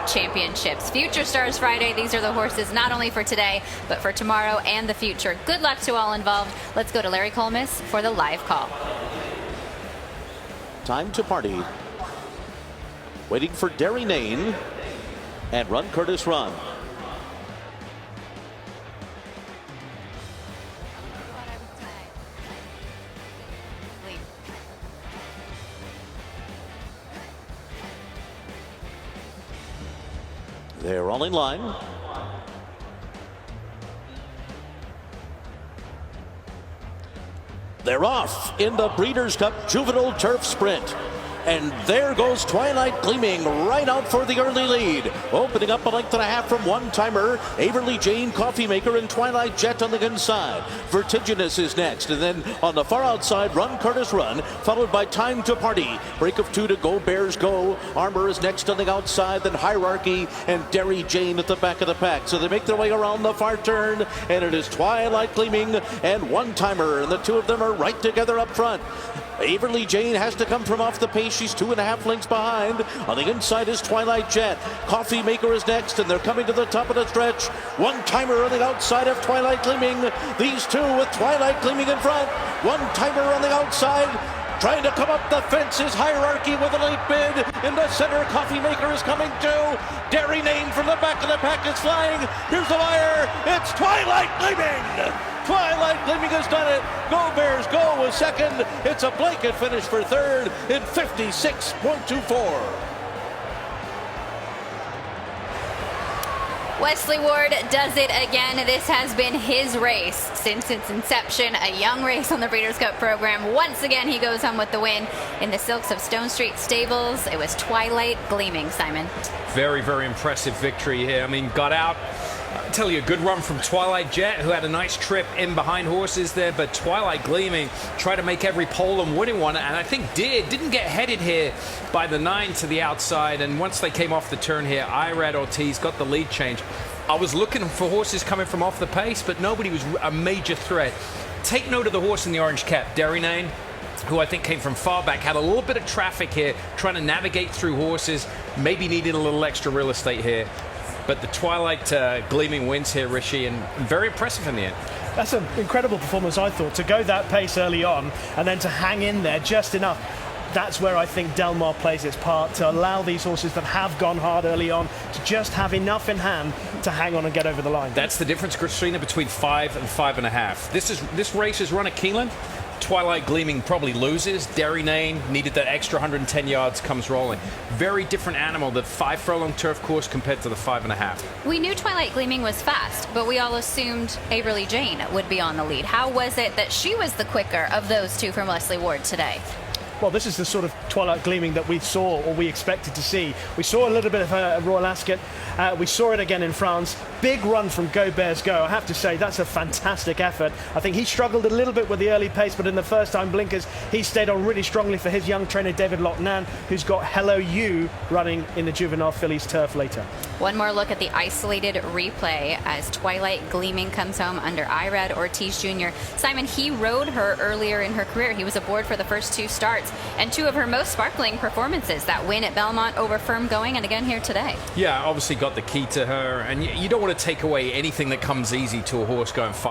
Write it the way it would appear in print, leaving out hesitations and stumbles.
championships. Future Stars Friday, these are the horses not only for today, but for tomorrow and the future. Good luck to all involved. Let's go to Larry Colmis for the live call. Time to Party. Waiting for Derry Nain and Run Curtis Run. They're all in line. They're off in the Breeders' Cup Juvenile Turf Sprint. And there goes Twilight Gleaming right out for the early lead. Opening up a length and a half from one-timer. Averly Jane, Coffee Maker, and Twilight Jet on the inside. Vertiginous is next. And then on the far outside, Run Curtis Run, followed by Time to Party. Break of two to Go Bears Go. Armor is next on the outside, then Hierarchy and Derry Jane at the back of the pack. So they make their way around the far turn, and it is Twilight Gleaming and One-Timer, and the two of them are right together up front. Averly Jane has to come from off the pace. She's 2.5 lengths behind. On the inside is Twilight Jet. Coffee Maker is next, and they're coming to the top of the stretch. One-Timer on the outside of Twilight Gleaming. These two with Twilight Gleaming in front. One-Timer on the outside. Trying to come up the fence is Hierarchy with a late bid. In the center, Coffee Maker is coming too. Derry Nain from the back of the pack is flying. Here's the wire. It's Twilight Gleaming. Twilight Gleaming has done it. Go Bears Go was second. It's a blanket finish for third in 56.24. Wesley Ward does it again. This has been his race since its inception, a young race on the Breeders' Cup program. Once again, he goes home with the win in the Silks of Stone Street Stables. It was Twilight Gleaming, Simon. Very, very impressive victory here. I mean, got out. I tell you, a good run from Twilight Jet, who had a nice trip in behind horses there, but Twilight Gleaming tried to make every pole and winning one, and I think didn't get headed here by the 9 to the outside, and once they came off the turn here, Irad Ortiz got the lead change. I was looking for horses coming from off the pace, but nobody was a major threat. Take note of the horse in the orange cap, Derry Nain, who I think came from far back, had a little bit of traffic here, trying to navigate through horses, maybe needed a little extra real estate here. But the Twilight Gleaming wins here, Rishi, and very impressive in the end. That's an incredible performance, I thought, to go that pace early on and then to hang in there just enough. That's where I think Del Mar plays its part, to allow these horses that have gone hard early on to just have enough in hand to hang on and get over the line. That's the difference, Christina, between 5 and 5.5. This race is run at Keeneland. Twilight Gleaming probably loses. Derry Nain needed that extra 110 yards, comes rolling. Very different animal, the 5 furlong turf course compared to the 5.5. We knew Twilight Gleaming was fast, but we all assumed Averly Jane would be on the lead. How was it that she was the quicker of those two from Wesley Ward today? Well, this is the sort of Twilight Gleaming that we saw or we expected to see. We saw a little bit of her at Royal Ascot. We saw it again in France. Big run from Go Bears Go. I have to say, that's a fantastic effort. I think he struggled a little bit with the early pace, but in the first time blinkers, he stayed on really strongly for his young trainer, David Lochnan, who's got Hello You running in the Juvenile Fillies turf later. One more look at the isolated replay as Twilight Gleaming comes home under Irad Ortiz Jr. Simon, he rode her earlier in her career. He was aboard for the first 2 starts and 2 of her most sparkling performances. That win at Belmont over Firm Going and again here today. Yeah, obviously got the key to her, and you don't want to take away anything that comes easy to a horse going fast.